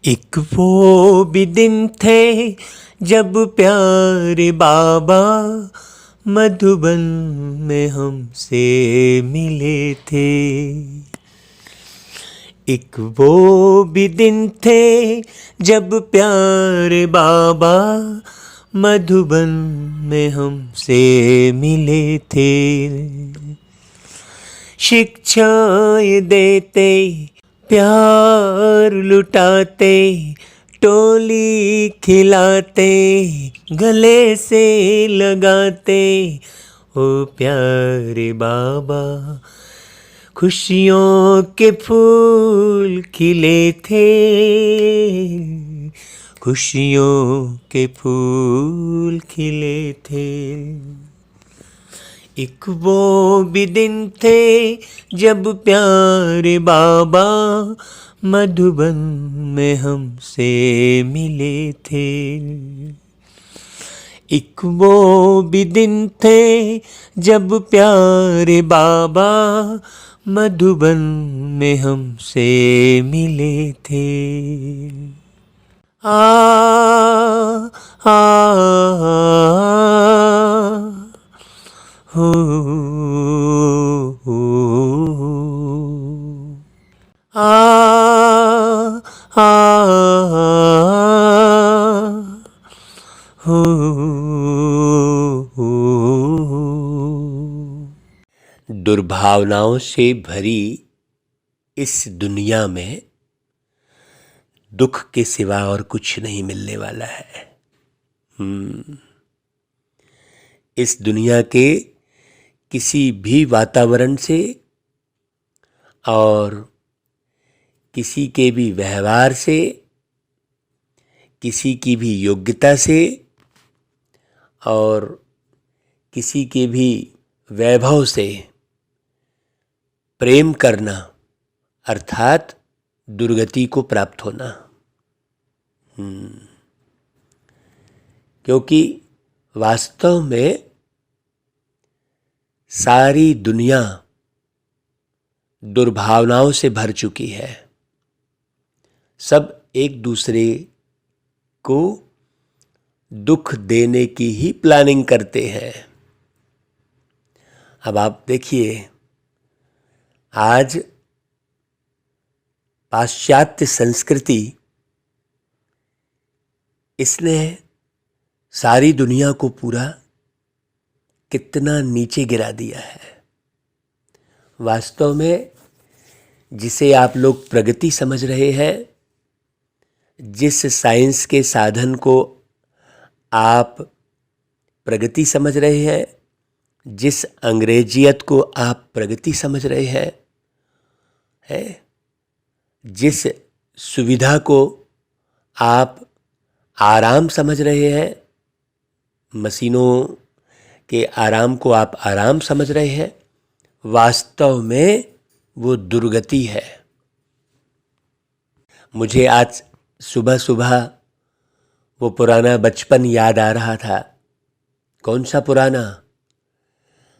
एक वो भी दिन थे जब प्यारे बाबा मधुबन में हमसे मिले थे। एक वो भी दिन थे जब प्यारे बाबा मधुबन में हमसे मिले थे। शिक्षाएं देते, प्यार लुटाते, टोली खिलाते, गले से लगाते, ओ प्यारे बाबा खुशियों के फूल खिले थे, खुशियों के फूल खिले थे। एक वो भी दिन थे जब प्यारे बाबा मधुबन में हमसे मिले थे। एक वो भी दिन थे जब प्यारे बाबा मधुबन में हमसे मिले थे। आ आ, हो आ आ हो। दुर्भावनाओं से भरी इस दुनिया में दुख के सिवा और कुछ नहीं मिलने वाला है। इस दुनिया के किसी भी वातावरण से और किसी के भी व्यवहार से, किसी की भी योग्यता से और किसी के भी वैभव से प्रेम करना अर्थात दुर्गति को प्राप्त होना। क्योंकि वास्तव में सारी दुनिया दुर्भावनाओं से भर चुकी है। सब एक दूसरे को दुख देने की ही प्लानिंग करते हैं। अब आप देखिए, आज पाश्चात्य संस्कृति इसने सारी दुनिया को पूरा कितना नीचे गिरा दिया है। वास्तव में जिसे आप लोग प्रगति समझ रहे हैं, जिस साइंस के साधन को आप प्रगति समझ रहे हैं, जिस अंग्रेजियत को आप प्रगति समझ रहे हैं, जिस सुविधा को आप आराम समझ रहे हैं, मशीनों के आराम को आप आराम समझ रहे हैं, वास्तव में वो दुर्गति है। मुझे आज सुबह सुबह वो पुराना बचपन याद आ रहा था। कौन सा पुराना?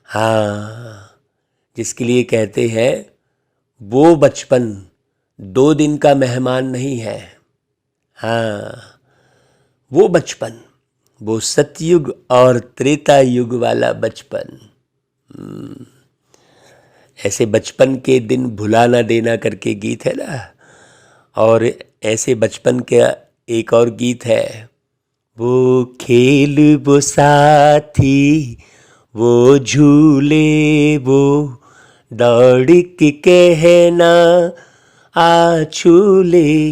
हाँ, जिसके लिए कहते हैं वो बचपन 2 दिन का मेहमान नहीं है। हाँ, वो बचपन, वो सतयुग और त्रेता युग वाला बचपन। ऐसे बचपन के दिन भुला ना देना करके गीत है ना, और ऐसे बचपन का एक और गीत है, वो खेल वो साथी वो झूले वो दौड़ के कहना आ छूले,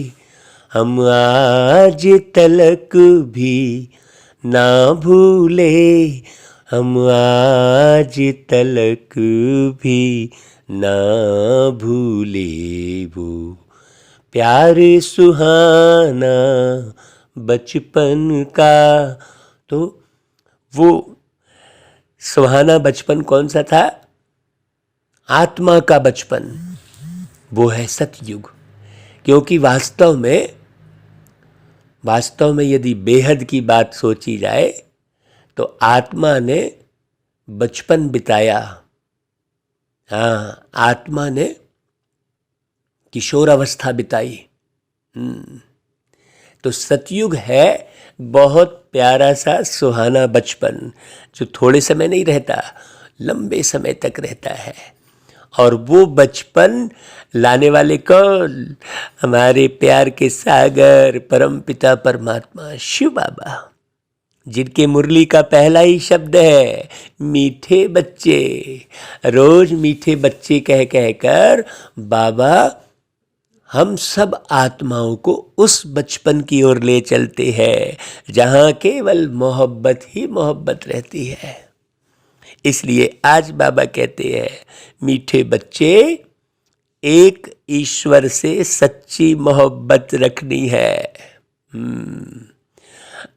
हम आज तलक भी ना भूले, हम आज तलक भी ना भूले, वो प्यार सुहाना बचपन का। तो वो सुहाना बचपन कौन सा था? आत्मा का बचपन, वो है सतयुग। क्योंकि वास्तव में यदि बेहद की बात सोची जाए तो आत्मा ने बचपन बिताया। हाँ, आत्मा ने किशोर अवस्था बिताई। तो सतयुग है बहुत प्यारा सा सुहाना बचपन, जो थोड़े समय नहीं रहता, लंबे समय तक रहता है। और वो बचपन लाने वाले कौन? हमारे प्यार के सागर परमपिता परमात्मा शिव बाबा, जिनके मुरली का पहला ही शब्द है मीठे बच्चे। रोज मीठे बच्चे कह कह कर बाबा हम सब आत्माओं को उस बचपन की ओर ले चलते हैं जहाँ केवल मोहब्बत ही मोहब्बत रहती है। इसलिए आज बाबा कहते हैं, मीठे बच्चे, एक ईश्वर से सच्ची मोहब्बत रखनी है।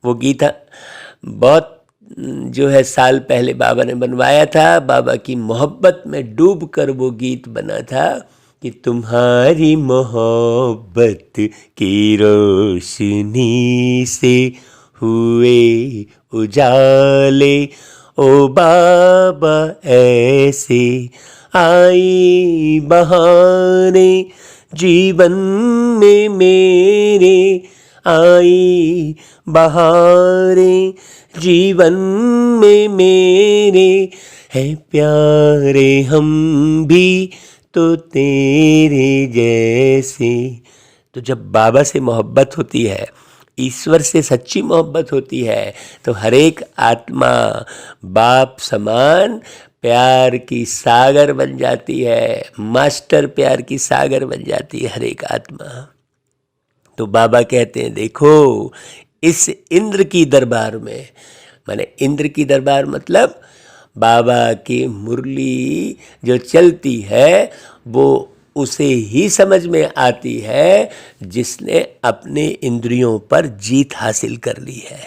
वो गीता बहुत जो है साल पहले बाबा ने बनवाया था। बाबा की मोहब्बत में डूब कर वो गीत बना था कि तुम्हारी मोहब्बत की रोशनी से हुए उजाले, ओ बाबा ऐसे आई बहाने जीवन में मेरे, आई बहारें जीवन में मेरे, है प्यारे हम भी तो तेरे जैसे। तो जब बाबा से मोहब्बत होती है, ईश्वर से सच्ची मोहब्बत होती है, तो हर एक आत्मा बाप समान प्यार की सागर बन जाती है, मास्टर प्यार की सागर बन जाती है हर एक आत्मा। तो बाबा कहते हैं, देखो इस इंद्र की दरबार में, माने इंद्र की दरबार मतलब बाबा की मुरली जो चलती है वो उसे ही समझ में आती है जिसने अपने इंद्रियों पर जीत हासिल कर ली है।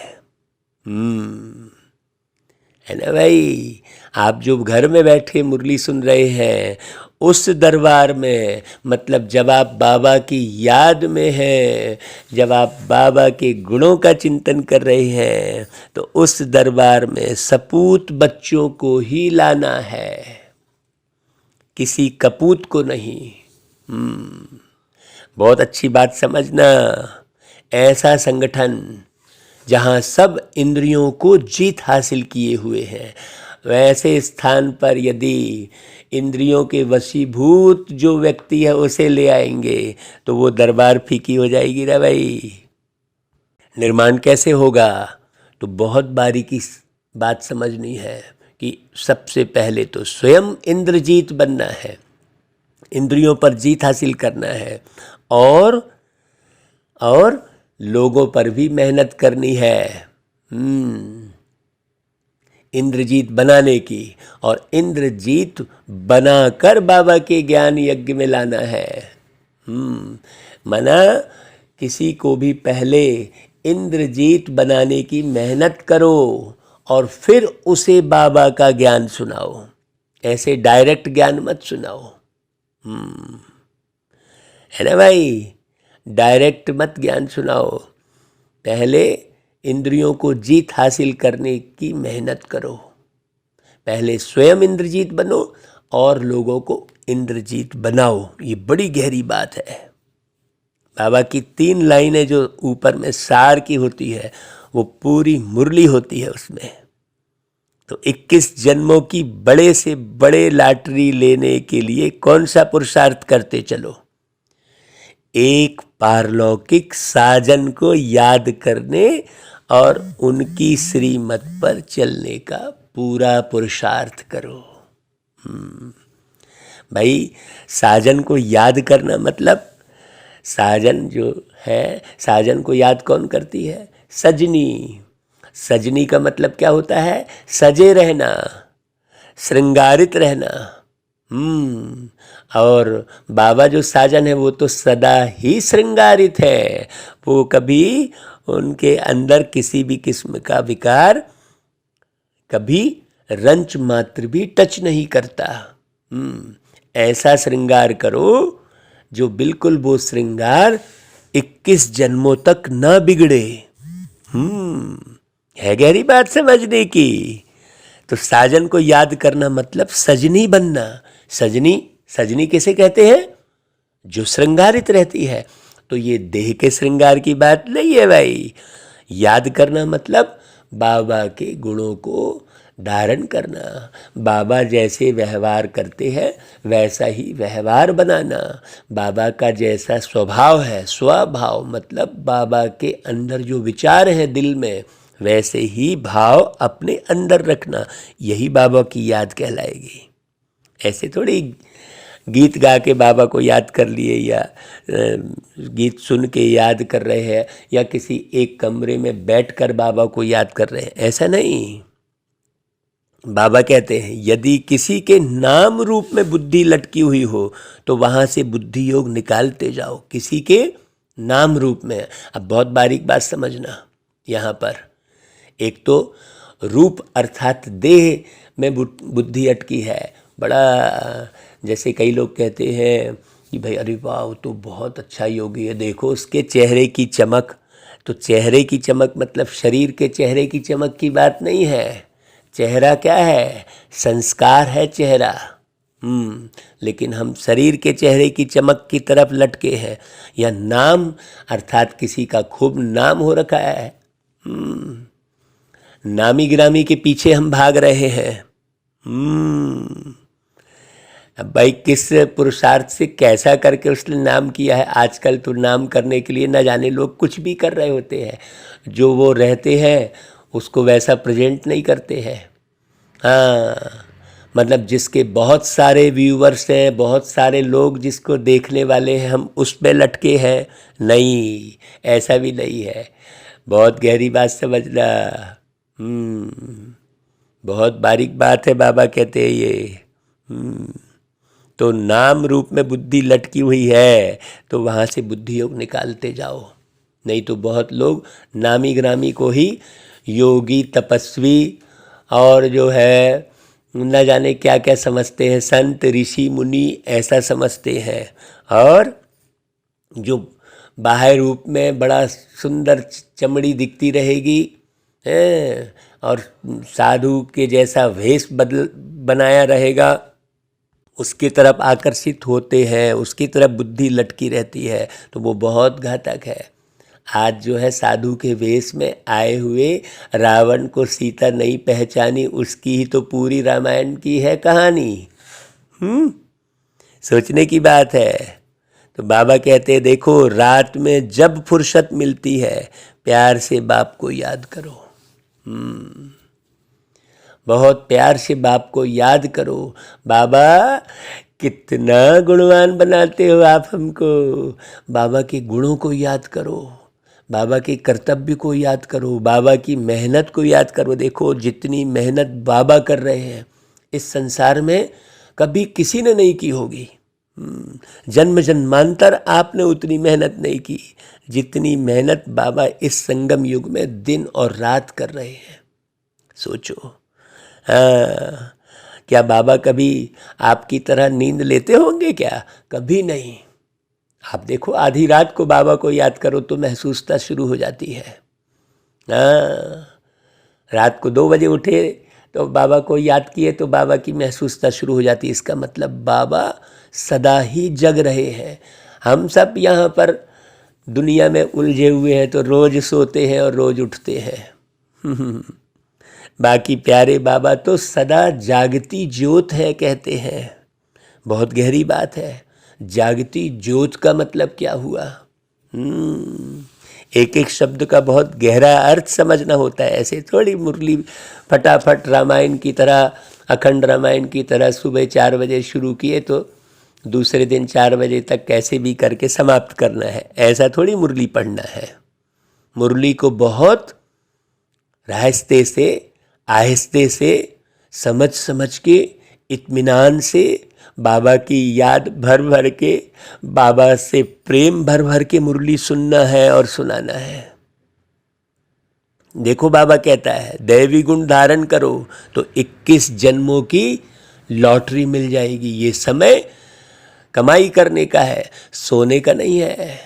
है ना भाई? आप जो घर में बैठे मुरली सुन रहे हैं, उस दरबार में, मतलब जब आप बाबा की याद में हैं, जब आप बाबा के गुणों का चिंतन कर रहे हैं, तो उस दरबार में सपूत बच्चों को ही लाना है, किसी कपूत को नहीं। बहुत अच्छी बात समझना, ऐसा संगठन जहाँ सब इंद्रियों को जीत हासिल किए हुए हैं, वैसे स्थान पर यदि इंद्रियों के वशीभूत जो व्यक्ति है उसे ले आएंगे तो वो दरबार फीकी हो जाएगी ना भाई। निर्माण कैसे होगा? तो बहुत बारीकी बात समझनी है कि सबसे पहले तो स्वयं इंद्रजीत बनना है, इंद्रियों पर जीत हासिल करना है, और लोगों पर भी मेहनत करनी है इंद्रजीत बनाने की, और इंद्रजीत बनाकर बाबा के ज्ञान यज्ञ में लाना है। मना किसी को भी पहले इंद्रजीत बनाने की मेहनत करो और फिर उसे बाबा का ज्ञान सुनाओ, ऐसे डायरेक्ट ज्ञान मत सुनाओ। है ना भाई? डायरेक्ट मत ज्ञान सुनाओ, पहले इंद्रियों को जीत हासिल करने की मेहनत करो। पहले स्वयं इंद्रजीत बनो और लोगों को इंद्रजीत बनाओ। ये बड़ी गहरी बात है। बाबा की 3 लाइनें जो ऊपर में सार की होती है, वो पूरी मुरली होती है उसमें। तो 21 जन्मों की बड़े से बड़े लॉटरी लेने के लिए कौन सा पुरुषार्थ करते चलो? एक पारलौकिक साजन को याद करने और उनकी श्रीमत पर चलने का पूरा पुरुषार्थ करो। भाई, साजन को याद करना मतलब, साजन जो है, साजन को याद कौन करती है? सजनी। सजनी का मतलब क्या होता है? सजे रहना, श्रृंगारित रहना। और बाबा जो साजन है वो तो सदा ही श्रृंगारित है, वो कभी उनके अंदर किसी भी किस्म का विकार कभी रंच मात्र भी टच नहीं करता। ऐसा श्रृंगार करो जो बिल्कुल वो श्रृंगार 21 जन्मों तक न बिगड़े। है गहरी बात समझने की। तो साजन को याद करना मतलब सजनी बनना। सजनी किसे कहते हैं? जो श्रृंगारित रहती है। तो ये देह के श्रृंगार की बात नहीं है भाई। याद करना मतलब बाबा के गुणों को धारण करना, बाबा जैसे व्यवहार करते हैं वैसा ही व्यवहार बनाना, बाबा का जैसा स्वभाव है, स्वभाव मतलब बाबा के अंदर जो विचार हैं दिल में वैसे ही भाव अपने अंदर रखना, यही बाबा की याद कहलाएगी। ऐसे थोड़ी गीत गा के बाबा को याद कर लिए या गीत सुन के याद कर रहे हैं या किसी एक कमरे में बैठकर बाबा को याद कर रहे हैं, ऐसा नहीं। बाबा कहते हैं यदि किसी के नाम रूप में बुद्धि लटकी हुई हो तो वहाँ से बुद्धि योग निकालते जाओ, किसी के नाम रूप में। अब बहुत बारीक बात समझना यहाँ पर, एक तो रूप अर्थात देह में बुद्धि अटकी है। बड़ा जैसे कई लोग कहते हैं कि भाई अरे वाह वो तो बहुत अच्छा योगी है, देखो उसके चेहरे की चमक। तो चेहरे की चमक मतलब शरीर के चेहरे की चमक की बात नहीं है। चेहरा क्या है? संस्कार है चेहरा। लेकिन हम शरीर के चेहरे की चमक की तरफ लटके हैं, या नाम अर्थात किसी का खूब नाम हो रखा है, नामी गिरामी के पीछे हम भाग रहे हैं। अब भाई किस पुरुषार्थ से कैसा करके उसने नाम किया है। आजकल तो नाम करने के लिए न जाने लोग कुछ भी कर रहे होते हैं, जो वो रहते हैं उसको वैसा प्रेजेंट नहीं करते हैं। हाँ, मतलब जिसके बहुत सारे व्यूवर्स हैं, बहुत सारे लोग जिसको देखने वाले हैं, हम उस पे लटके हैं। नहीं, ऐसा भी नहीं है। बहुत गहरी बात समझना। बहुत बारीक बात है, बाबा कहते हैं ये। तो नाम रूप में बुद्धि लटकी हुई है तो वहाँ से बुद्धि योग निकालते जाओ, नहीं तो बहुत लोग नामी ग्रामी को ही योगी तपस्वी और जो है न जाने क्या क्या समझते हैं, संत ऋषि मुनि ऐसा समझते हैं। और जो बाह्य रूप में बड़ा सुंदर चमड़ी दिखती रहेगी है और साधु के जैसा वेश बनाया रहेगा, उसकी तरफ आकर्षित होते हैं, उसकी तरफ बुद्धि लटकी रहती है, तो वो बहुत घातक है। आज जो है साधु के वेश में आए हुए रावण को सीता नहीं पहचानी, उसकी ही तो पूरी रामायण की है कहानी। सोचने की बात है। तो बाबा कहते हैं देखो, रात में जब फुर्सत मिलती है प्यार से बाप को याद करो। बहुत प्यार से बाप को याद करो। बाबा कितना गुणवान बनाते हो आप हमको। बाबा के गुणों को याद करो, बाबा के कर्तव्य को याद करो, बाबा की मेहनत को याद करो। देखो जितनी मेहनत बाबा कर रहे हैं इस संसार में कभी किसी ने नहीं की होगी। जन्म जन्मांतर आपने उतनी मेहनत नहीं की जितनी मेहनत बाबा इस संगम युग में दिन और रात कर रहे हैं। सोचो, क्या बाबा कभी आपकी तरह नींद लेते होंगे क्या? कभी नहीं। आप देखो आधी रात को बाबा को याद करो तो महसूसता शुरू हो जाती है। रात को 2 बजे उठे तो बाबा को याद किए तो बाबा की महसूसता शुरू हो जाती है। इसका मतलब बाबा सदा ही जग रहे हैं। हम सब यहाँ पर दुनिया में उलझे हुए हैं तो रोज़ सोते हैं और रोज़ उठते हैं। बाकी प्यारे बाबा तो सदा जागती ज्योत है कहते हैं। बहुत गहरी बात है। जागती ज्योत का मतलब क्या हुआ? एक एक शब्द का बहुत गहरा अर्थ समझना होता है। ऐसे थोड़ी मुरली फटाफट रामायण की तरह, अखंड रामायण की तरह सुबह 4 बजे शुरू किए तो दूसरे दिन 4 बजे तक कैसे भी करके समाप्त करना है, ऐसा थोड़ी मुरली पढ़ना है। मुरली को बहुत रास्ते से, आहिस्ते से, समझ समझ के, इत्मीनान से, बाबा की याद भर भर के, बाबा से प्रेम भर भर के मुरली सुनना है और सुनाना है। देखो बाबा कहता है दैवी गुण धारण करो तो 21 जन्मों की लॉटरी मिल जाएगी। ये समय कमाई करने का है, सोने का नहीं है।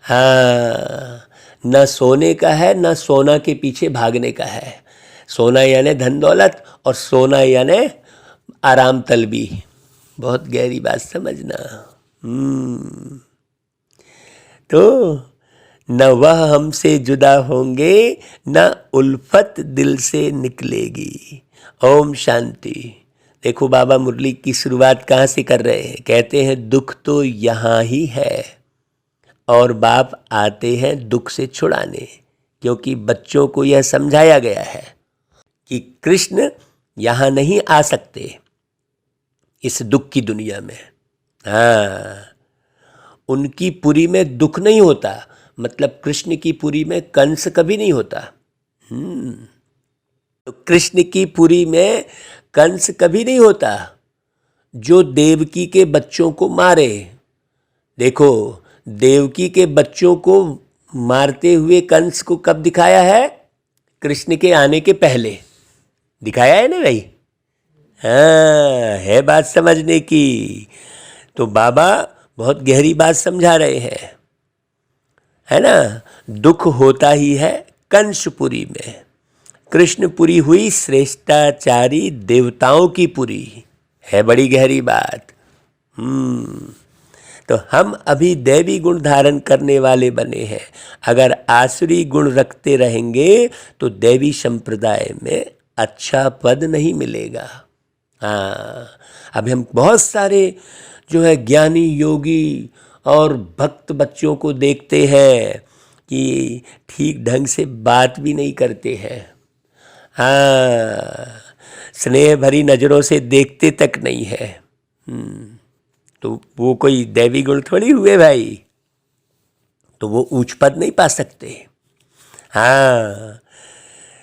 हाँ, न सोने का है न सोना के पीछे भागने का है। सोना यानी धन दौलत और सोना यानी आराम तलबी। बहुत गहरी बात समझना। तो न वह हमसे जुदा होंगे, न उल्फत दिल से निकलेगी। ओम शांति। देखो बाबा मुरली की शुरुआत कहाँ से कर रहे हैं। कहते हैं दुख तो यहाँ ही है और बाप आते हैं दुख से छुड़ाने, क्योंकि बच्चों को यह समझाया गया है कि कृष्ण यहाँ नहीं आ सकते इस दुख की दुनिया में। हाँ, उनकी पुरी में दुख नहीं होता, मतलब कृष्ण की पुरी में कंस कभी नहीं होता। तो कृष्ण की पुरी में कंस कभी नहीं होता जो देवकी के बच्चों को मारे। देखो, देवकी के बच्चों को मारते हुए कंस को कब दिखाया है? कृष्ण के आने के पहले दिखाया है ना भाई। हाँ, है बात समझने की। तो बाबा बहुत गहरी बात समझा रहे हैं, है ना। दुख होता ही है कंसपुरी में। कृष्णपुरी हुई श्रेष्ठाचारी देवताओं की पुरी, है बड़ी गहरी बात। तो हम अभी दैवी गुण धारण करने वाले बने हैं। अगर आसुरी गुण रखते रहेंगे तो दैवी संप्रदाय में अच्छा पद नहीं मिलेगा। हाँ, अभी हम बहुत सारे जो है ज्ञानी योगी और भक्त बच्चों को देखते हैं कि ठीक ढंग से बात भी नहीं करते हैं। हाँ, स्नेह भरी नज़रों से देखते तक नहीं है। तो वो कोई दैवी गुण थोड़ी हुए भाई, तो वो ऊंच पद नहीं पा सकते। हाँ,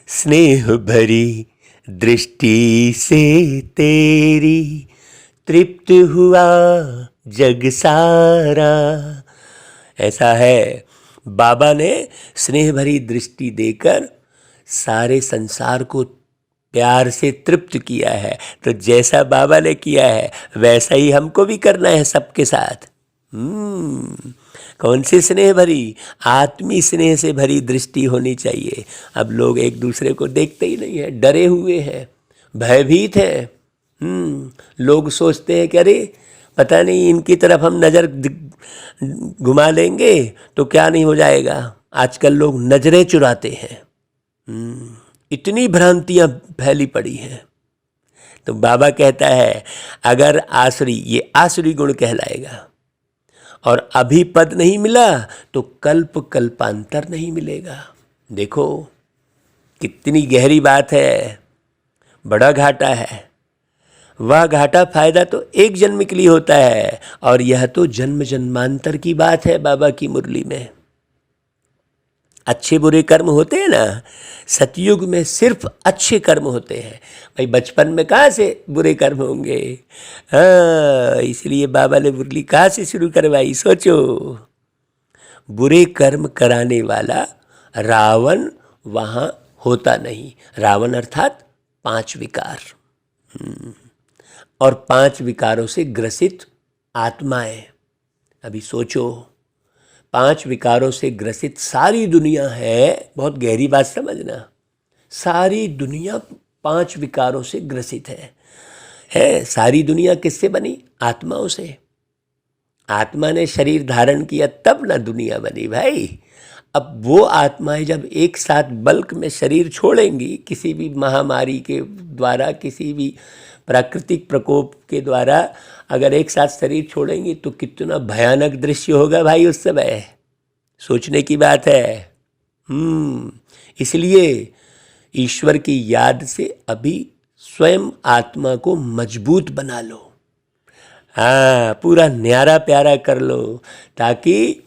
स्नेह भरी दृष्टि से तेरी तृप्त हुआ जग सारा। ऐसा है, बाबा ने स्नेह भरी दृष्टि देकर सारे संसार को प्यार से तृप्त किया है। तो जैसा बाबा ने किया है वैसा ही हमको भी करना है सबके साथ। कौन सी स्नेह भरी? आत्मी स्नेह से भरी दृष्टि होनी चाहिए। अब लोग एक दूसरे को देखते ही नहीं है, डरे हुए हैं, भयभीत हैं। लोग सोचते हैं कि अरे पता नहीं इनकी तरफ हम नज़र घुमा लेंगे तो क्या नहीं हो जाएगा। आजकल लोग नज़रें चुराते हैं। इतनी भ्रांतियां फैली पड़ी हैं। तो बाबा कहता है अगर आसुरी, ये आसुरी गुण कहलाएगा, और अभी पद नहीं मिला तो कल्प कल्पांतर नहीं मिलेगा। देखो कितनी गहरी बात है, बड़ा घाटा है। वह घाटा फायदा तो एक जन्म के लिए होता है, और यह तो जन्म जन्मांतर की बात है। बाबा की मुरली में अच्छे बुरे कर्म होते हैं ना, सतयुग में सिर्फ अच्छे कर्म होते हैं भाई। बचपन में कहाँ से बुरे कर्म होंगे? हाँ, इसलिए बाबा ने मुरली कहाँ से शुरू करवाई? सोचो, बुरे कर्म कराने वाला रावण वहाँ होता नहीं। रावण अर्थात 5 विकार, और 5 विकारों से ग्रसित आत्माएं। अभी सोचो, 5 विकारों से ग्रसित सारी दुनिया है। बहुत गहरी बात समझना, सारी दुनिया 5 विकारों से ग्रसित है। सारी दुनिया किससे बनी? आत्माओं से। आत्मा ने शरीर धारण किया तब ना दुनिया बनी भाई। अब वो आत्माएं जब एक साथ बल्क में शरीर छोड़ेंगी, किसी भी महामारी के द्वारा, किसी भी प्राकृतिक प्रकोप के द्वारा अगर एक साथ शरीर छोड़ेंगी तो कितना भयानक दृश्य होगा भाई उस समय। सोचने की बात है। इसलिए ईश्वर की याद से अभी स्वयं आत्मा को मजबूत बना लो। हाँ, पूरा न्यारा प्यारा कर लो, ताकि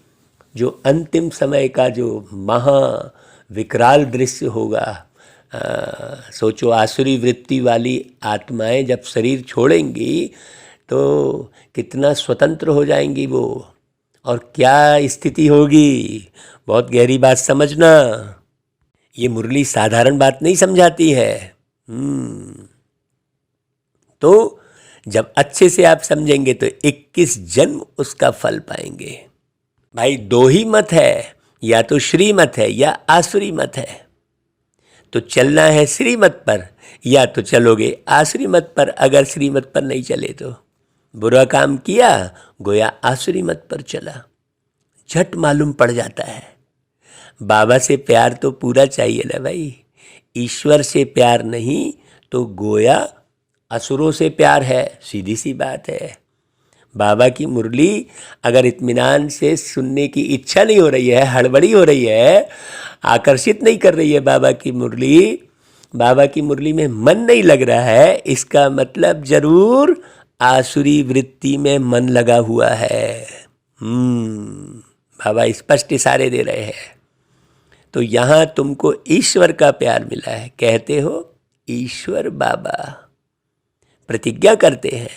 जो अंतिम समय का जो महा विकराल दृश्य होगा, सोचो आसुरी वृत्ति वाली आत्माएं जब शरीर छोड़ेंगी तो कितना स्वतंत्र हो जाएंगी वो, और क्या स्थिति होगी। बहुत गहरी बात समझना, ये मुरली साधारण बात नहीं समझाती है। तो जब अच्छे से आप समझेंगे तो 21 जन्म उसका फल पाएंगे भाई। 2 ही मत है, या तो श्रीमत है या आसुरी मत है। तो चलना है श्रीमत पर, या तो चलोगे आसुरी मत पर। अगर श्रीमत पर नहीं चले तो बुरा काम किया, गोया आसुरी मत पर चला। झट मालूम पड़ जाता है। बाबा से प्यार तो पूरा चाहिए ना भाई, ईश्वर से प्यार नहीं तो गोया असुरों से प्यार है, सीधी सी बात है। बाबा की मुरली अगर इत्मीनान से सुनने की इच्छा नहीं हो रही है, हड़बड़ी हो रही है, आकर्षित नहीं कर रही है बाबा की मुरली में मन नहीं लग रहा है, इसका मतलब जरूर आसुरी वृत्ति में मन लगा हुआ है। बाबा स्पष्ट इशारे दे रहे हैं। तो यहाँ तुमको ईश्वर का प्यार मिला है, कहते हो ईश्वर बाबा, प्रतिज्ञा करते हैं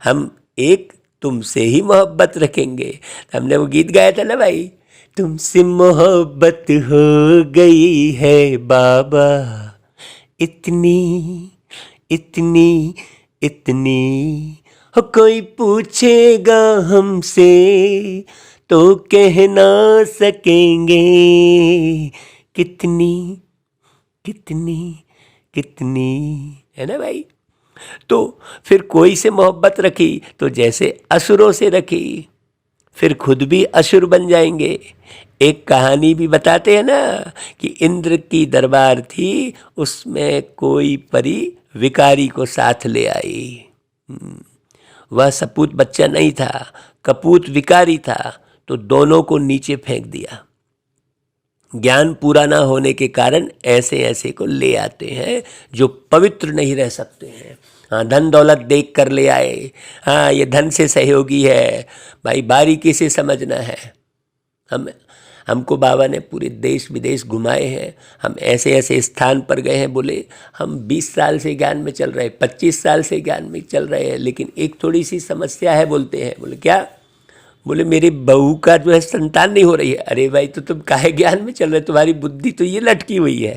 हम एक तुमसे ही मोहब्बत रखेंगे। हमने वो गीत गाया था ना भाई, तुमसे मोहब्बत हो गई है बाबा, इतनी इतनी इतनी हो, कोई पूछेगा हमसे तो कह ना सकेंगे कितनी कितनी कितनी, है ना भाई। तो फिर कोई से मोहब्बत रखी तो जैसे असुरों से रखी, फिर खुद भी असुर बन जाएंगे। एक कहानी भी बताते हैं ना कि इंद्र की दरबार थी, उसमें कोई परी विकारी को साथ ले आई। वह सपूत बच्चा नहीं था, कपूत विकारी था, तो दोनों को नीचे फेंक दिया। ज्ञान पूरा ना होने के कारण ऐसे ऐसे को ले आते हैं जो पवित्र नहीं रह सकते हैं। हाँ, धन दौलत देख कर ले आए, हाँ ये धन से सहयोगी है, भाई बारीकी से समझना है। हमको बाबा ने पूरे देश विदेश घुमाए हैं, हम ऐसे ऐसे स्थान पर गए हैं, बोले हम 20 साल से ज्ञान में चल रहे हैं, 25 साल से ज्ञान में चल रहे हैं, लेकिन एक थोड़ी सी समस्या है। बोलते हैं, बोले क्या? बोले मेरी बहू का जो है संतान नहीं हो रही है। अरे भाई, तो तुम काहे ज्ञान में चल रहे, तुम्हारी बुद्धि तो ये लटकी हुई है।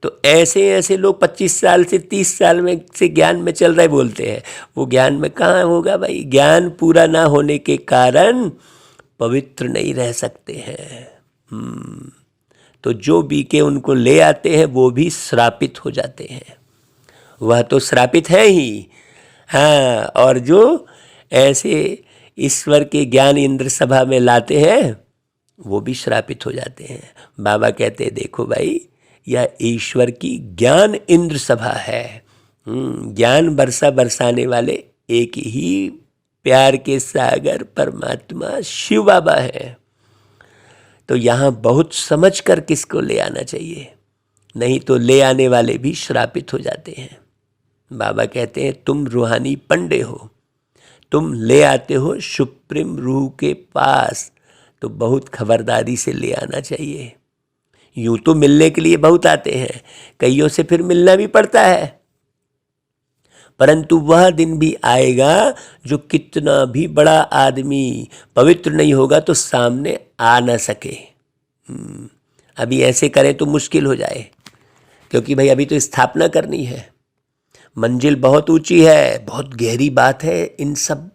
तो ऐसे ऐसे लोग 25 साल से 30 साल में से ज्ञान में चल रहे बोलते हैं, वो ज्ञान में कहाँ होगा भाई। ज्ञान पूरा ना होने के कारण पवित्र नहीं रह सकते हैं। तो जो बीके उनको ले आते हैं वो भी श्रापित हो जाते हैं, वह तो श्रापित है ही। हाँ, और जो ऐसे ईश्वर के ज्ञान इंद्र सभा में लाते हैं वो भी श्रापित हो जाते हैं। बाबा कहते हैं देखो भाई, यह ईश्वर की ज्ञान इंद्र सभा है। ज्ञान बरसा बरसाने वाले एक ही प्यार के सागर परमात्मा शिव बाबा है। तो यहाँ बहुत समझ कर किसको ले आना चाहिए, नहीं तो ले आने वाले भी श्रापित हो जाते हैं। बाबा कहते हैं तुम रूहानी पंडे हो, तुम ले आते हो सुप्रीम रूह के पास, तो बहुत खबरदारी से ले आना चाहिए। यूँ तो मिलने के लिए बहुत आते हैं, कईयों से फिर मिलना भी पड़ता है, परंतु वह दिन भी आएगा जो कितना भी बड़ा आदमी पवित्र नहीं होगा तो सामने आ न सके। अभी ऐसे करें तो मुश्किल हो जाए, क्योंकि भाई अभी तो स्थापना करनी है, मंजिल बहुत ऊंची है, बहुत गहरी बात है इन सब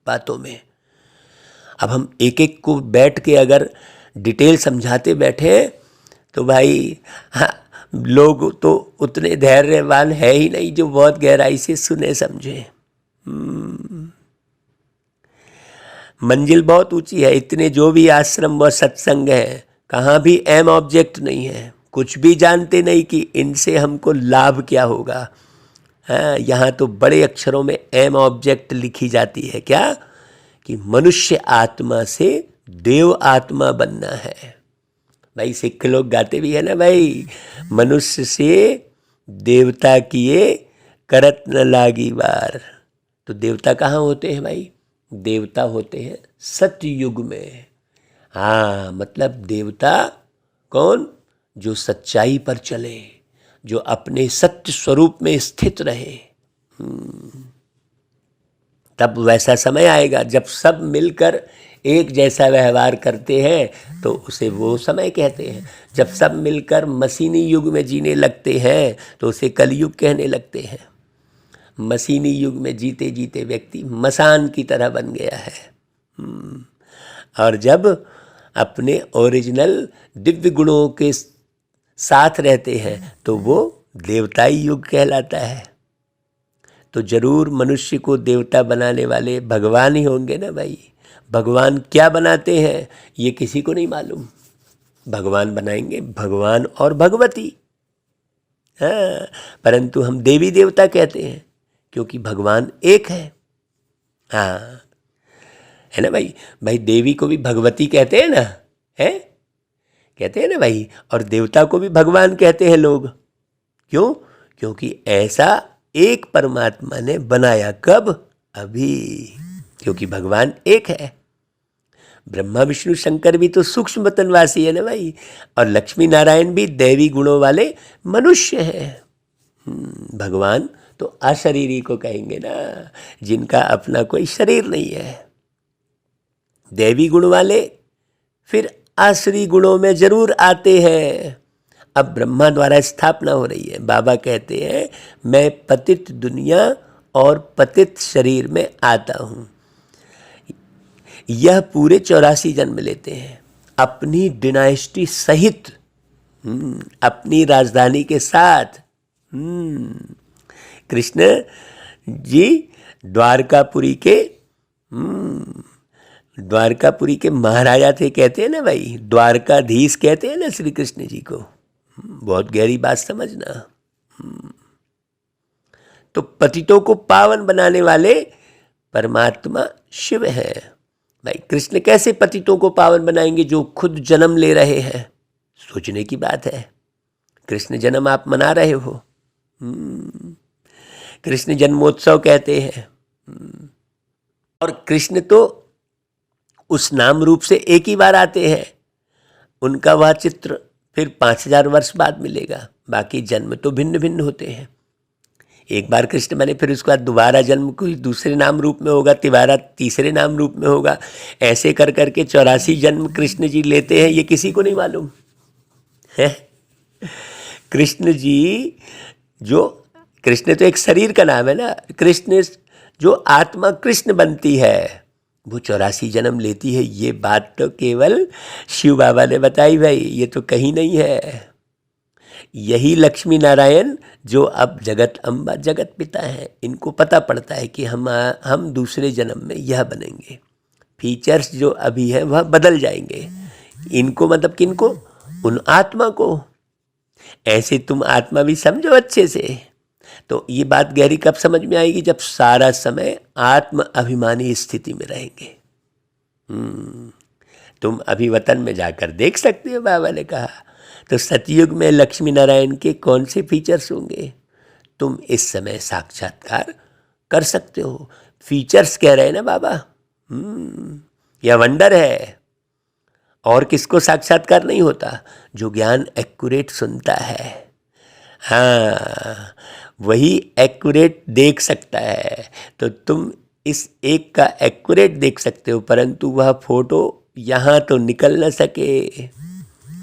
बातों में। अब हम एक एक को बैठ के अगर डिटेल समझाते बैठे तो भाई हाँ, लोग तो उतने धैर्यवान है ही नहीं जो बहुत गहराई से सुने समझे। मंजिल बहुत ऊंची है, इतने जो भी आश्रम व सत्संग है, कहाँ भी एम ऑब्जेक्ट नहीं है, कुछ भी जानते नहीं कि इनसे हमको लाभ क्या होगा। हाँ, यहाँ तो बड़े अक्षरों में एम ऑब्जेक्ट लिखी जाती है, क्या कि मनुष्य आत्मा से देव आत्मा बनना है। भाई सिख लोग गाते भी है ना भाई, मनुष्य से देवता किए करत न लागी बार। तो देवता कहाँ होते हैं भाई? देवता होते हैं सतयुग में। हाँ, मतलब देवता कौन? जो सच्चाई पर चले, जो अपने सत्य स्वरूप में स्थित रहे। तब वैसा समय आएगा जब सब मिलकर एक जैसा व्यवहार करते हैं तो उसे वो समय कहते हैं। जब सब मिलकर मशीनी युग में जीने लगते हैं तो उसे कलयुग कहने लगते हैं। मशीनी युग में जीते जीते व्यक्ति मसान की तरह बन गया है, और जब अपने ओरिजिनल दिव्य गुणों के साथ रहते हैं तो वो देवताई युग कहलाता है। तो जरूर मनुष्य को देवता बनाने वाले भगवान ही होंगे ना भाई। भगवान क्या बनाते हैं ये किसी को नहीं मालूम। भगवान बनाएंगे भगवान और भगवती, हाँ, परंतु हम देवी देवता कहते हैं क्योंकि भगवान एक है। हाँ, है ना भाई। भाई देवी को भी भगवती कहते हैं ना, है, कहते हैं ना भाई। और देवता को भी भगवान कहते हैं लोग। क्यों? क्योंकि ऐसा एक परमात्मा ने बनाया। कब? अभी। क्योंकि भगवान एक है। ब्रह्मा विष्णु शंकर भी तो सूक्ष्म वतनवासी है ना भाई। और लक्ष्मी नारायण भी दैवी गुणों वाले मनुष्य हैं। भगवान तो अशरीरी को कहेंगे ना, जिनका अपना कोई शरीर नहीं है। दैवी गुण वाले फिर आसुरी गुणों में जरूर आते हैं। अब ब्रह्मा द्वारा स्थापना हो रही है। बाबा कहते हैं मैं पतित दुनिया और पतित शरीर में आता हूँ। यह पूरे 84 जन्म लेते हैं अपनी डिनाइस्टी सहित, अपनी राजधानी के साथ। कृष्ण जी द्वारकापुरी के महाराजा थे, कहते हैं ना भाई, द्वारकाधीश कहते हैं ना श्री कृष्ण जी को। बहुत गहरी बात समझना। तो पतितों को पावन बनाने वाले परमात्मा शिव है भाई। कृष्ण कैसे पतितों को पावन बनाएंगे जो खुद जन्म ले रहे हैं? सोचने की बात है। कृष्ण जन्म आप मना रहे हो, कृष्ण जन्मोत्सव कहते हैं। और कृष्ण तो उस नाम रूप से एक ही बार आते हैं। उनका वह चित्र फिर 5000 वर्ष बाद मिलेगा। बाकी जन्म तो भिन्न भिन्न होते हैं। एक बार कृष्ण बने, फिर उसके बाद दोबारा जन्म कोई दूसरे नाम रूप में होगा, तिबारा तीसरे नाम रूप में होगा। ऐसे कर करके 84 जन्म कृष्ण जी लेते हैं, ये किसी को नहीं मालूम है। कृष्ण जी जो, कृष्ण तो एक शरीर का नाम है ना। कृष्ण जो आत्मा कृष्ण बनती है वो 84 जन्म लेती है। ये बात तो केवल शिव बाबा ने बताई भाई, ये तो कहीं नहीं है। यही लक्ष्मी नारायण जो अब जगत अम्बा जगत पिता है, इनको पता पड़ता है कि हम दूसरे जन्म में यह बनेंगे। फीचर्स जो अभी है वह बदल जाएंगे। इनको मतलब किनको? उन आत्मा को। ऐसे तुम आत्मा भी समझो अच्छे से। तो ये बात गहरी कब समझ में आएगी? जब सारा समय आत्म अभिमानी स्थिति में रहेंगे। तुम अभी वतन में जाकर देख सकते हो, बाबा ने कहा। तो सतयुग में लक्ष्मी नारायण के कौन से फीचर्स होंगे तुम इस समय साक्षात्कार कर सकते हो। फीचर्स कह रहे हैं ना बाबा। यह वंडर है। और किसको साक्षात्कार नहीं होता? जो ज्ञान एक्यूरेट सुनता है, हाँ, वही एक्यूरेट देख सकता है। तो तुम इस एक का एक्यूरेट देख सकते हो, परंतु वह फोटो यहाँ तो निकल न सके।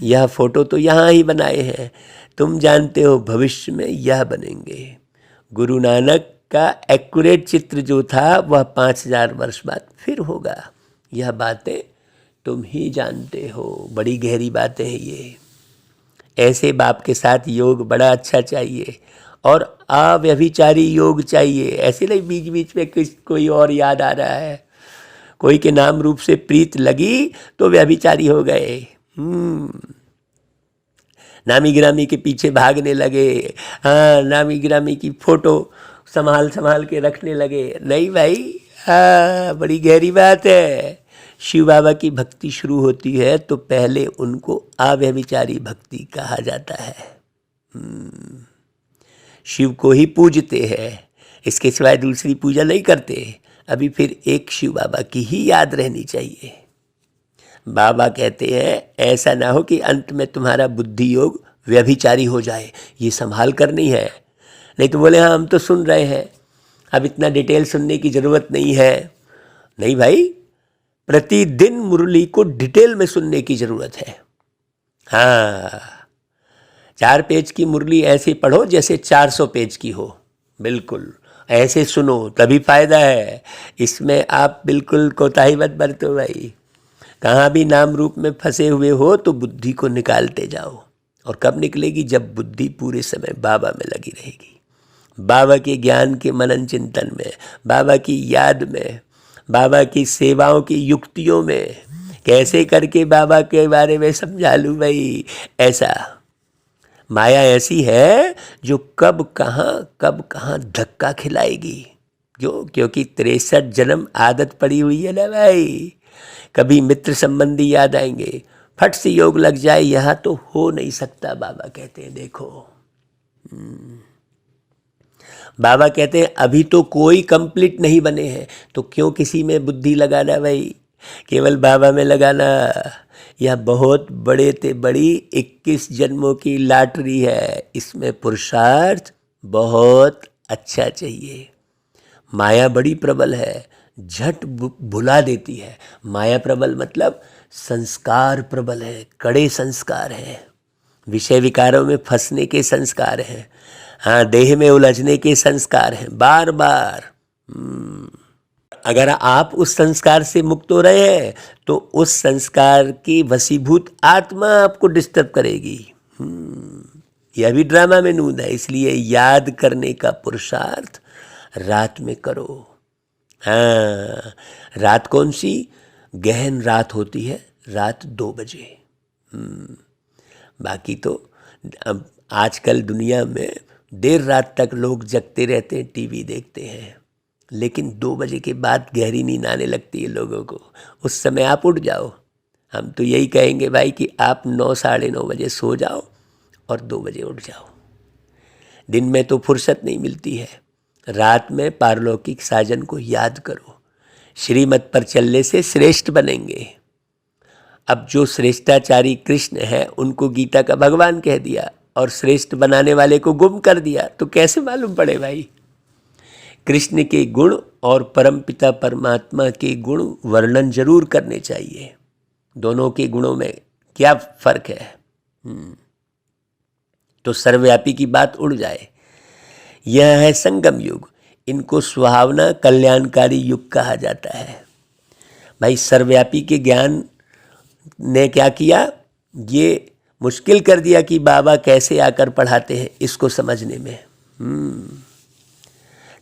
यह फोटो तो यहाँ ही बनाए हैं। तुम जानते हो भविष्य में यह बनेंगे। गुरु नानक का एक्यूरेट चित्र जो था वह 5000 वर्ष बाद फिर होगा। यह बातें तुम ही जानते हो। बड़ी गहरी बातें हैं ये। ऐसे बाप के साथ योग बड़ा अच्छा चाहिए, और अव्यभिचारी योग चाहिए। ऐसे नहीं बीच बीच में कोई और याद आ रहा है, कोई के नाम रूप से प्रीत लगी तो व्यभिचारी हो गए। नामी गिरामी के पीछे भागने लगे, हाँ, नामी गिरामी की फोटो संभाल संभाल के रखने लगे। नहीं भाई, हाँ, बड़ी गहरी बात है। शिव बाबा की भक्ति शुरू होती है तो पहले उनको अव्यभिचारी भक्ति कहा जाता है। शिव को ही पूजते हैं, इसके सिवाय दूसरी पूजा नहीं करते। अभी फिर एक शिव बाबा की ही याद रहनी चाहिए। बाबा कहते हैं ऐसा ना हो कि अंत में तुम्हारा बुद्धि योग व्यभिचारी हो जाए। ये संभाल कर नहीं है। नहीं तो बोले हाँ हम तो सुन रहे हैं, अब इतना डिटेल सुनने की ज़रूरत नहीं है। नहीं भाई, प्रतिदिन मुरली को डिटेल में सुनने की ज़रूरत है। हाँ, 4 पेज की मुरली ऐसे पढ़ो जैसे 400 पेज की हो। बिल्कुल ऐसे सुनो तभी फायदा है। इसमें आप बिल्कुल कोताही मत बरतो भाई। कहाँ भी नाम रूप में फंसे हुए हो तो बुद्धि को निकालते जाओ। और कब निकलेगी? जब बुद्धि पूरे समय बाबा में लगी रहेगी, बाबा के ज्ञान के मनन चिंतन में, बाबा की याद में, बाबा की सेवाओं की युक्तियों में कैसे करके बाबा के बारे में समझा लूँ भाई। ऐसा माया ऐसी है जो कब कहाँ धक्का खिलाएगी। क्योंकि 63 जन्म आदत पड़ी हुई है ना भाई। कभी मित्र संबंधी याद आएंगे, फट से योग लग जाए, यहाँ तो हो नहीं सकता। बाबा कहते हैं देखो, बाबा कहते हैं अभी तो कोई कंप्लीट नहीं बने हैं, तो क्यों किसी में बुद्धि लगाना भाई, केवल बाबा में लगाना। यह बहुत बड़ी 21 जन्मों की लॉटरी है, इसमें पुरुषार्थ बहुत अच्छा चाहिए। माया बड़ी प्रबल है, झट भुला देती है। माया प्रबल मतलब संस्कार प्रबल है, कड़े संस्कार हैं, विषय विकारों में फंसने के संस्कार हैं, हाँ, देह में उलझने के संस्कार हैं बार बार। अगर आप उस संस्कार से मुक्त हो रहे हैं तो उस संस्कार की वशीभूत आत्मा आपको डिस्टर्ब करेगी। यह भी ड्रामा में नून है। इसलिए याद करने का पुरुषार्थ रात में करो। हाँ, रात कौन सी? गहन रात होती है, रात 2 बजे। बाकी तो अब आजकल दुनिया में देर रात तक लोग जगते रहते हैं, टीवी देखते हैं, लेकिन 2 बजे के बाद गहरी नींद आने लगती है लोगों को। उस समय आप उठ जाओ। हम तो यही कहेंगे भाई कि आप 9 साढ़े 9 बजे सो जाओ और 2 बजे उठ जाओ। दिन में तो फुर्सत नहीं मिलती है, रात में पारलौकिक साजन को याद करो। श्रीमत पर चलने से श्रेष्ठ बनेंगे। अब जो श्रेष्ठाचारी कृष्ण है उनको गीता का भगवान कह दिया और श्रेष्ठ बनाने वाले को गुम कर दिया, तो कैसे मालूम पड़े भाई। कृष्ण के गुण और परमपिता परमात्मा के गुण वर्णन जरूर करने चाहिए। दोनों के गुणों में क्या फर्क है, तो सर्वव्यापी की बात उड़ जाए। यह है संगम युग। इनको सुहावना कल्याणकारी युग कहा जाता है। भाई सर्वव्यापी के ज्ञान ने क्या किया, ये मुश्किल कर दिया कि बाबा कैसे आकर पढ़ाते हैं इसको समझने में।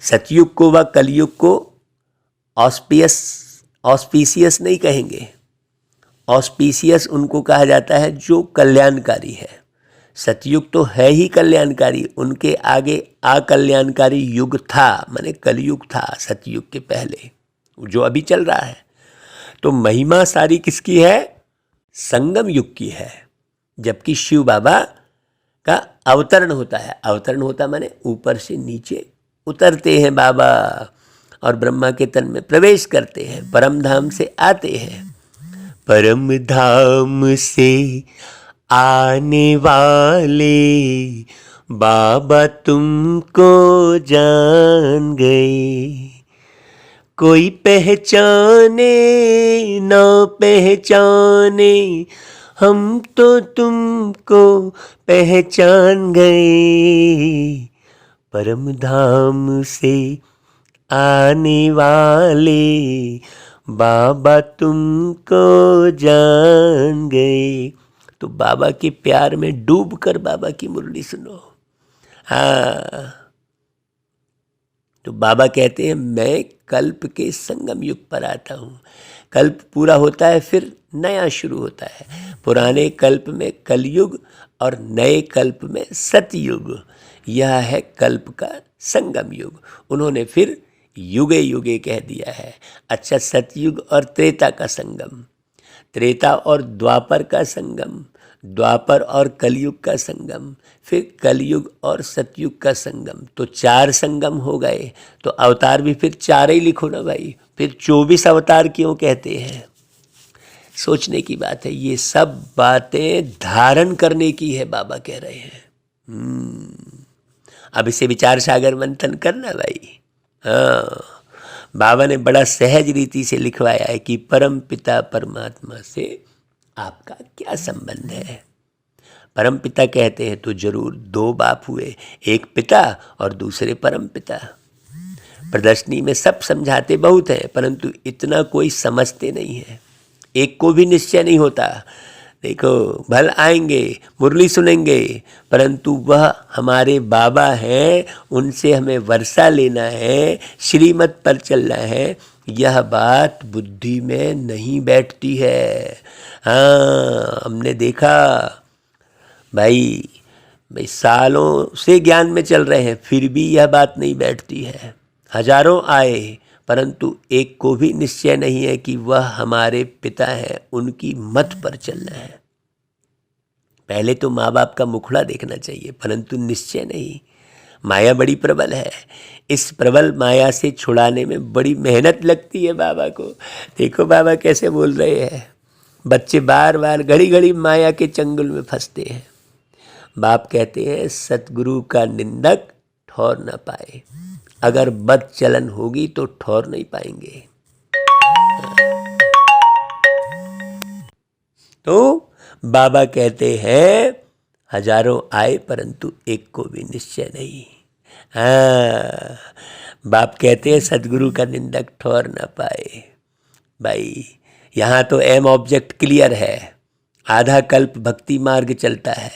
सतयुग को व कलयुग को ऑस्पीसियस नहीं कहेंगे। ऑस्पीसियस उनको कहा जाता है जो कल्याणकारी है। सतयुग तो है ही कल्याणकारी, उनके आगे अकल्याणकारी युग था, माने कलयुग था सतयुग के पहले, जो अभी चल रहा है। तो महिमा सारी किसकी है? संगम युग की है। जबकि शिव बाबा का अवतरण होता है। अवतरण होता माने ऊपर से नीचे उतरते हैं बाबा और ब्रह्मा के तन में प्रवेश करते हैं, परम धाम से आते हैं। परम धाम से आने वाले बाबा तुमको जान गए, कोई पहचाने ना पहचाने हम तो तुमको पहचान गए। परम धाम से आने वाले बाबा तुमको जान गए। तो बाबा के प्यार में डूब कर बाबा की मुरली सुनो। हाँ, तो बाबा कहते हैं मैं कल्प के संगम युग पर आता हूँ। कल्प पूरा होता है फिर नया शुरू होता है। पुराने कल्प में कलयुग और नए कल्प में सतयुग, यह है कल्प का संगम युग। उन्होंने फिर युगे युगे कह दिया है। अच्छा, सतयुग और त्रेता का संगम, त्रेता और द्वापर का संगम, द्वापर और कलयुग का संगम, फिर कलयुग और सतयुग का संगम, तो 4 संगम हो गए। तो अवतार भी फिर 4 ही लिखो ना भाई। फिर 24 अवतार क्यों कहते हैं? सोचने की बात है। ये सब बातें धारण करने की है, बाबा कह रहे हैं। अब इसे विचार सागर मंथन करना भाई। हाँ, बाबा ने बड़ा सहज रीति से लिखवाया है कि परम पिता परमात्मा से आपका क्या संबंध है। परम पिता कहते हैं तो जरूर 2 बाप हुए, एक पिता और दूसरे परम पिता। प्रदर्शनी में सब समझाते बहुत हैं, परंतु इतना कोई समझते नहीं है। एक को भी निश्चय नहीं होता। देखो भल आएंगे, मुरली सुनेंगे, परंतु वह हमारे बाबा हैं, उनसे हमें वर्षा लेना है, श्रीमत पर चलना है, यह बात बुद्धि में नहीं बैठती है। हाँ, हमने देखा भाई सालों से ज्ञान में चल रहे हैं, फिर भी यह बात नहीं बैठती है। हजारों आए, परंतु एक को भी निश्चय नहीं है कि वह हमारे पिता हैं, उनकी मत पर चलना है। पहले तो माँ बाप का मुखड़ा देखना चाहिए, परंतु निश्चय नहीं। माया बड़ी प्रबल है, इस प्रबल माया से छुड़ाने में बड़ी मेहनत लगती है बाबा को। देखो बाबा कैसे बोल रहे हैं, बच्चे बार बार घड़ी घड़ी माया के चंगुल में फंसते हैं। बाप कहते हैं सतगुरु का निंदक ठौर न पाए। अगर बद चलन होगी तो ठौर नहीं पाएंगे। तो बाबा कहते हैं हजारों आए परंतु एक को भी निश्चय नहीं। हाँ, बाप कहते हैं सतगुरु का निंदक ठौर न पाए। भाई यहाँ तो एम ऑब्जेक्ट क्लियर है। आधा कल्प भक्ति मार्ग चलता है,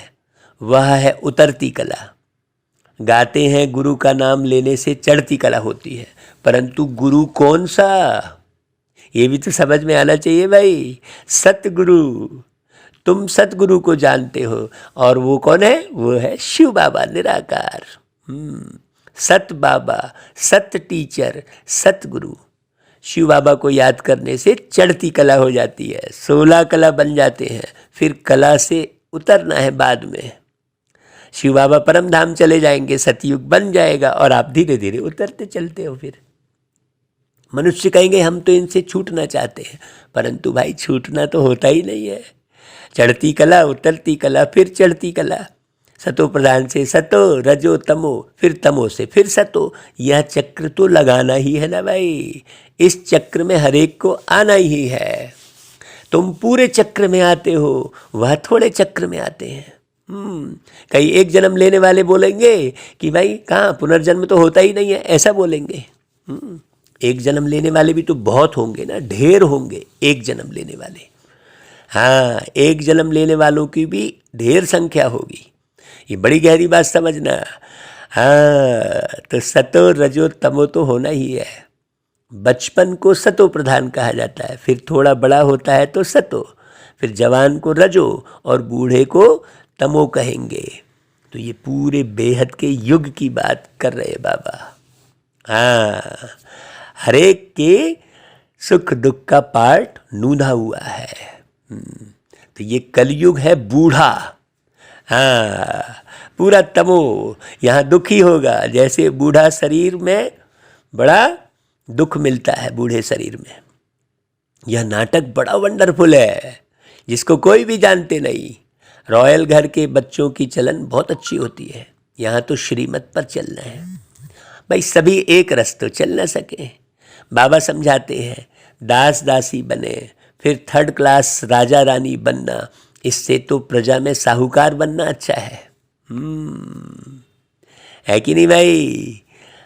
वह है उतरती कला। गाते हैं गुरु का नाम लेने से चढ़ती कला होती है, परंतु गुरु कौन सा, ये भी तो समझ में आना चाहिए भाई। सतगुरु, तुम सतगुरु को जानते हो, और वो कौन है, वो है शिव बाबा निराकार। सत बाबा, सत टीचर, सतगुरु। शिव बाबा को याद करने से चढ़ती कला हो जाती है, 16 कला बन जाते हैं, फिर कला से उतरना है बाद में। शिव बाबा परम धाम चले जाएंगे, सतयुग बन जाएगा और आप धीरे धीरे उतरते चलते हो। फिर मनुष्य कहेंगे हम तो इनसे छूटना चाहते हैं, परंतु भाई छूटना तो होता ही नहीं है। चढ़ती कला, उतरती कला, फिर चढ़ती कला। सतो प्रधान से सतो, रजो तमो, फिर तमो से फिर सतो। यह चक्र तो लगाना ही है ना भाई। इस चक्र में हरेक को आना ही है। तुम पूरे चक्र में आते हो, वह थोड़े चक्र में आते हैं। कई एक जन्म लेने वाले बोलेंगे कि भाई कहाँ पुनर्जन्म तो होता ही नहीं है, ऐसा बोलेंगे। एक जन्म लेने वाले भी तो बहुत होंगे ना, ढेर होंगे एक जन्म लेने वाले। हाँ, एक जन्म लेने वालों की भी ढेर संख्या होगी। ये बड़ी गहरी बात समझना। हाँ, तो सतो रजो तमो तो होना ही है। बचपन को सतो प्रधान कहा जाता है, फिर थोड़ा बड़ा होता है तो सतो, फिर जवान को रजो और बूढ़े को तमो कहेंगे। तो ये पूरे बेहद के युग की बात कर रहे बाबा। हाँ, हरेक के सुख दुख का पार्ट नूंधा हुआ है। तो ये कलयुग है बूढ़ा। हाँ, पूरा तमो, यहाँ दुख ही होगा। जैसे बूढ़ा शरीर में बड़ा दुख मिलता है, बूढ़े शरीर में। यह नाटक बड़ा वंडरफुल है, जिसको कोई भी जानते नहीं। रॉयल घर के बच्चों की चलन बहुत अच्छी होती है। यहाँ तो श्रीमत पर चलना है भाई। सभी एक रस तो चल न सके। बाबा समझाते हैं दास दासी बने, फिर थर्ड क्लास राजा रानी बनना, इससे तो प्रजा में साहूकार बनना अच्छा है कि नहीं भाई।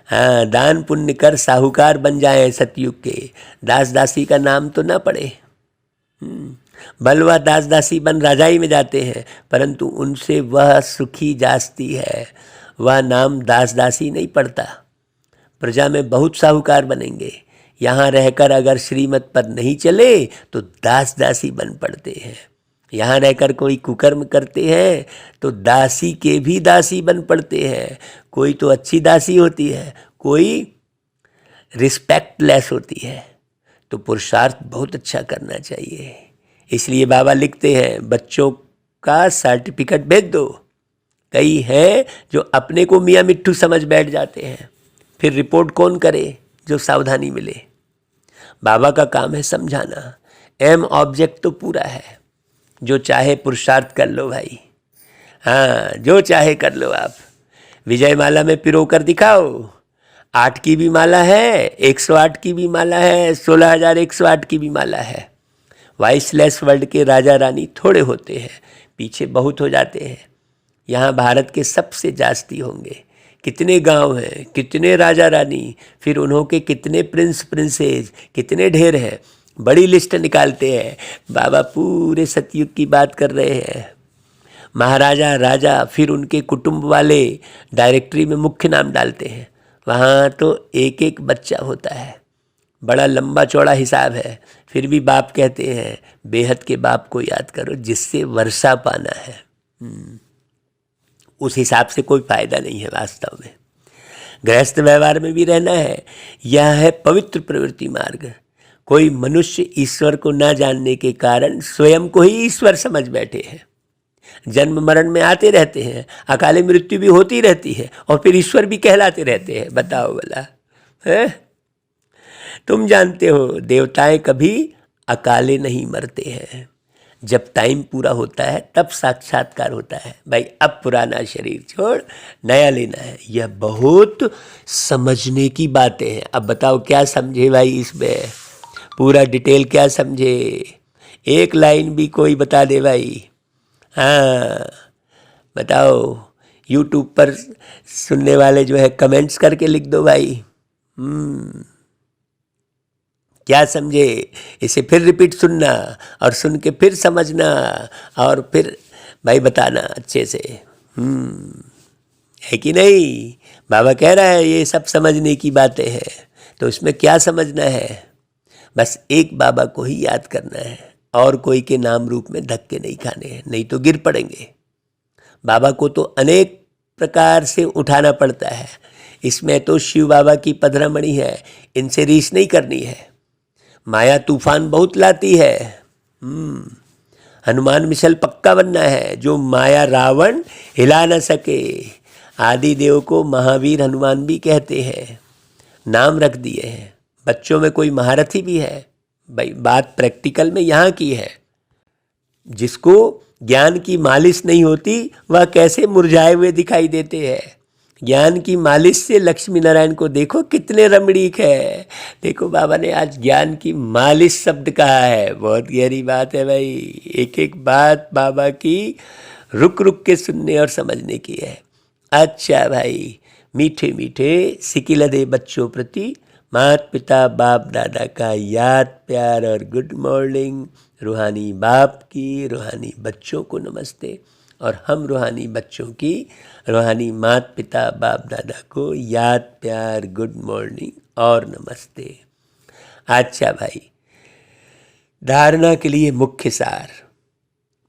हाँ, दान पुण्य कर साहूकार बन जाए सतयुग के, दास दासी का नाम तो ना पड़े। बलवा दास दासी बन राजाई में जाते हैं, परंतु उनसे वह सुखी जास्ती है, वह नाम दास दासी नहीं पड़ता। प्रजा में बहुत साहूकार बनेंगे। यहाँ रहकर अगर श्रीमत पर नहीं चले तो दास दासी बन पड़ते हैं। यहाँ रहकर कोई कुकर्म करते हैं तो दासी के भी दासी बन पड़ते हैं। कोई तो अच्छी दासी होती है, कोई रिस्पेक्टलेस होती है। तो पुरुषार्थ बहुत अच्छा करना चाहिए। इसलिए बाबा लिखते हैं बच्चों का सर्टिफिकेट भेज दो। कई हैं जो अपने को मियाँ मिट्ठू समझ बैठ जाते हैं, फिर रिपोर्ट कौन करे जो सावधानी मिले। बाबा का काम है समझाना। एम ऑब्जेक्ट तो पूरा है, जो चाहे पुरुषार्थ कर लो भाई। हाँ, जो चाहे कर लो आप। विजय माला में पिरो कर दिखाओ। 8 की भी माला है, 108 की भी माला है, 16,108 की भी माला है। वाइसलेस वर्ल्ड के राजा रानी थोड़े होते हैं, पीछे बहुत हो जाते हैं। यहाँ भारत के सबसे जास्ती होंगे। कितने गांव हैं, कितने राजा रानी, फिर उन्हों के कितने प्रिंस प्रिंसेस, कितने ढेर हैं। बड़ी लिस्ट निकालते हैं। बाबा पूरे सतयुग की बात कर रहे हैं। महाराजा, राजा, फिर उनके कुटुंब वाले डायरेक्टरी में मुख्य नाम डालते हैं। वहाँ तो एक एक बच्चा होता है, बड़ा लंबा चौड़ा हिसाब है। फिर भी बाप कहते हैं बेहद के बाप को याद करो जिससे वर्षा पाना है। उस हिसाब से कोई फायदा नहीं है वास्तव में। गृहस्थ व्यवहार में भी रहना है। यह है पवित्र प्रवृत्ति मार्ग। कोई मनुष्य ईश्वर को न जानने के कारण स्वयं को ही ईश्वर समझ बैठे हैं। जन्म मरण में आते रहते हैं, अकाले मृत्यु भी होती रहती है, और फिर ईश्वर भी कहलाते रहते हैं। बताओ भला, है? तुम जानते हो देवताएं कभी अकाले नहीं मरते हैं। जब टाइम पूरा होता है तब साक्षात्कार होता है। भाई अब पुराना शरीर छोड़ नया लेना है। यह बहुत समझने की बातें हैं। अब बताओ क्या समझे भाई, इसमें पूरा डिटेल क्या समझे? एक लाइन भी कोई बता दे भाई। हाँ बताओ, यूट्यूब पर सुनने वाले जो है कमेंट्स करके लिख दो भाई। क्या समझे? इसे फिर रिपीट सुनना और सुन के फिर समझना और फिर भाई बताना अच्छे से। है कि नहीं? बाबा कह रहा है ये सब समझने की बातें हैं, तो इसमें क्या समझना है? बस एक बाबा को ही याद करना है और कोई के नाम रूप में धक्के नहीं खाने हैं, नहीं तो गिर पड़ेंगे। बाबा को तो अनेक प्रकार से उठाना पड़ता है। इसमें तो शिव बाबा की पधरामणि है, इनसे रीस नहीं करनी है। माया तूफान बहुत लाती है। हनुमान मिसल पक्का बनना है, जो माया रावण हिला न सके। आदि देव को महावीर हनुमान भी कहते हैं, नाम रख दिए हैं। बच्चों में कोई महारथी भी है भाई, बात प्रैक्टिकल में यहाँ की है। जिसको ज्ञान की मालिश नहीं होती वह कैसे मुरझाए हुए दिखाई देते हैं। ज्ञान की मालिश से लक्ष्मी नारायण को देखो कितने रमणीक है। देखो बाबा ने आज ज्ञान की मालिश शब्द कहा है, बहुत गहरी बात है भाई। एक एक बात बाबा की रुक रुक के सुनने और समझने की है। अच्छा भाई, मीठे मीठे सिकिलदे बच्चों प्रति माता पिता बाप दादा का याद प्यार और गुड मॉर्निंग। रूहानी बाप की रूहानी बच्चों को नमस्ते, और हम रूहानी बच्चों की रूहानी माता पिता बाप दादा को याद प्यार गुड मॉर्निंग और नमस्ते। अच्छा भाई, धारणा के लिए मुख्य सार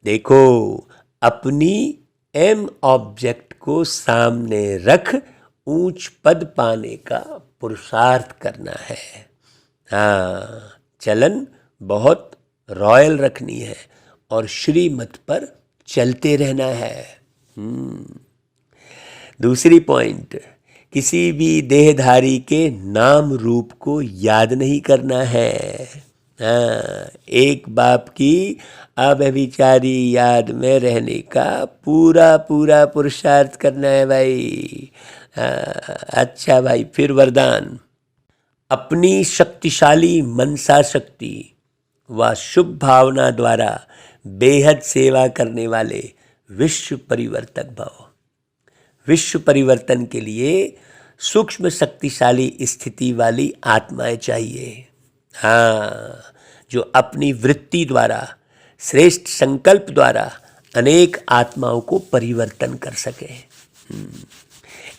देखो, अपनी एम ऑब्जेक्ट को सामने रख ऊंच पद पाने का पुरुषार्थ करना है। हाँ, चलन बहुत रॉयल रखनी है और श्रीमत पर चलते रहना है। दूसरी पॉइंट, किसी भी देहधारी के नाम रूप को याद नहीं करना है। हाँ, एक बाप की अव्यभिचारी याद में रहने का पूरा पूरा पुरुषार्थ करना है भाई। अच्छा भाई, फिर वरदान, अपनी शक्तिशाली मनसा शक्ति व शुभ भावना द्वारा बेहद सेवा करने वाले विश्व परिवर्तक भव। विश्व परिवर्तन के लिए सूक्ष्म शक्तिशाली स्थिति वाली आत्माएं चाहिए। हाँ, जो अपनी वृत्ति द्वारा श्रेष्ठ संकल्प द्वारा अनेक आत्माओं को परिवर्तन कर सके।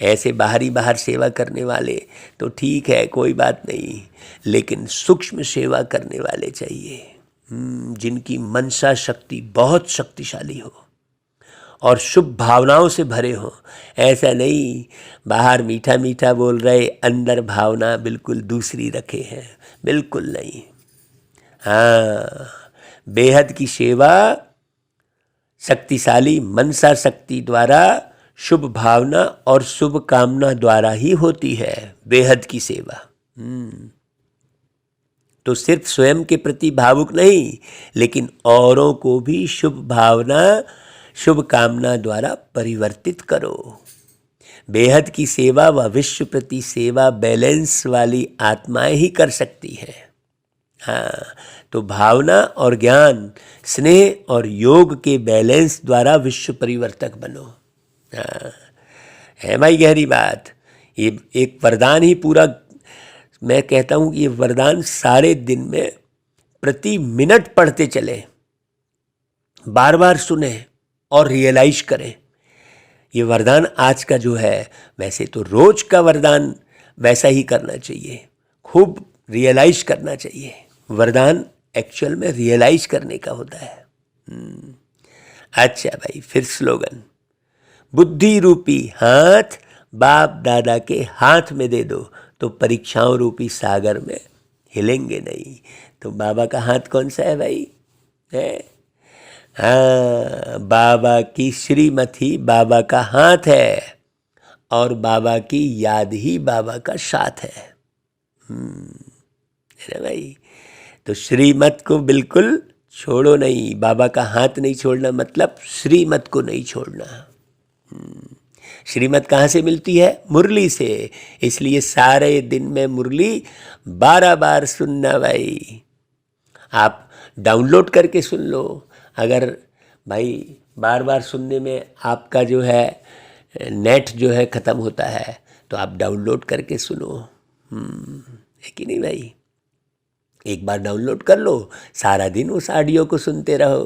ऐसे बाहर सेवा करने वाले तो ठीक है, कोई बात नहीं, लेकिन सूक्ष्म सेवा करने वाले चाहिए, जिनकी मनसा शक्ति बहुत शक्तिशाली हो और शुभ भावनाओं से भरे हो। ऐसा नहीं बाहर मीठा मीठा बोल रहे, अंदर भावना बिल्कुल दूसरी रखे हैं, बिल्कुल नहीं। हाँ, बेहद की सेवा शक्तिशाली मनसा शक्ति द्वारा शुभ भावना और शुभ कामना द्वारा ही होती है। बेहद की सेवा तो सिर्फ स्वयं के प्रति भावुक नहीं, लेकिन औरों को भी शुभ भावना शुभ कामना द्वारा परिवर्तित करो। बेहद की सेवा व विश्व प्रति सेवा बैलेंस वाली आत्माएं ही कर सकती हैं। हाँ, तो भावना और ज्ञान, स्नेह और योग के बैलेंस द्वारा विश्व परिवर्तक बनो। हाँ, है भाई गहरी बात। ये एक वरदान ही पूरा, मैं कहता हूँ कि ये वरदान सारे दिन में प्रति मिनट पढ़ते चलें, बार बार सुने और रियलाइज करें। ये वरदान आज का जो है, वैसे तो रोज का वरदान वैसा ही करना चाहिए, खूब रियलाइज करना चाहिए। वरदान एक्चुअल में रियलाइज करने का होता है। अच्छा भाई, फिर स्लोगन, बुद्धि रूपी हाथ बाप दादा के हाथ में दे दो तो परीक्षाओं रूपी सागर में हिलेंगे नहीं। तो बाबा का हाथ कौन सा है भाई? है हाँ, बाबा की श्रीमत ही बाबा का हाथ है और बाबा की याद ही बाबा का साथ है ना भाई। तो श्रीमत को बिल्कुल छोड़ो नहीं, बाबा का हाथ नहीं छोड़ना मतलब श्रीमत को नहीं छोड़ना। श्रीमत कहाँ से मिलती है? मुरली से। इसलिए सारे दिन में मुरली 12 बार सुनना भाई। आप डाउनलोड करके सुन लो। अगर भाई बार बार सुनने में आपका जो है नेट जो है ख़त्म होता है तो आप डाउनलोड करके सुनो, है कि नहीं भाई? एक बार डाउनलोड कर लो, सारा दिन उस ऑडियो को सुनते रहो,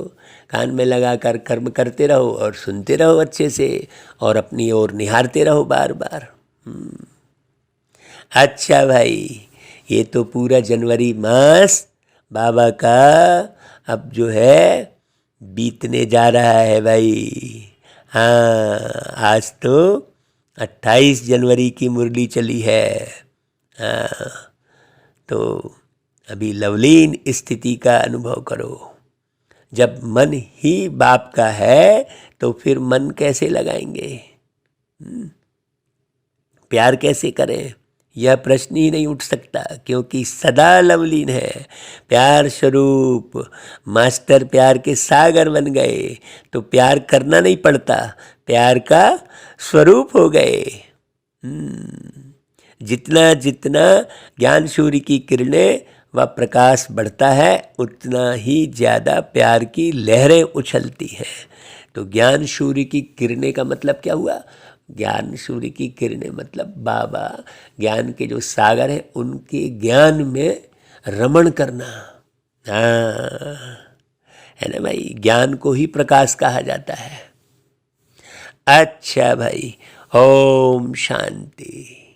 कान में लगा कर कर्म करते रहो और सुनते रहो अच्छे से और अपनी ओर निहारते रहो बार बार। अच्छा भाई, ये तो पूरा जनवरी मास बाबा का अब जो है बीतने जा रहा है भाई। हाँ, आज तो 28 जनवरी की मुरली चली है। हाँ, तो अभी लवलीन स्थिति का अनुभव करो। जब मन ही बाप का है तो फिर मन कैसे लगाएंगे? प्यार कैसे करें? यह प्रश्न ही नहीं उठ सकता, क्योंकि सदा लवलीन है। प्यार स्वरूप मास्टर प्यार के सागर बन गए तो प्यार करना नहीं पड़ता, प्यार का स्वरूप हो गए। जितना जितना ज्ञान सूर्य की किरणें व प्रकाश बढ़ता है उतना ही ज़्यादा प्यार की लहरें उछलती हैं। तो ज्ञान सूर्य की किरणें का मतलब क्या हुआ? ज्ञान सूर्य की किरणें मतलब बाबा ज्ञान के जो सागर है उनके ज्ञान में रमण करना। हाँ, है ना भाई, ज्ञान को ही प्रकाश कहा जाता है। अच्छा भाई, ओम शांति।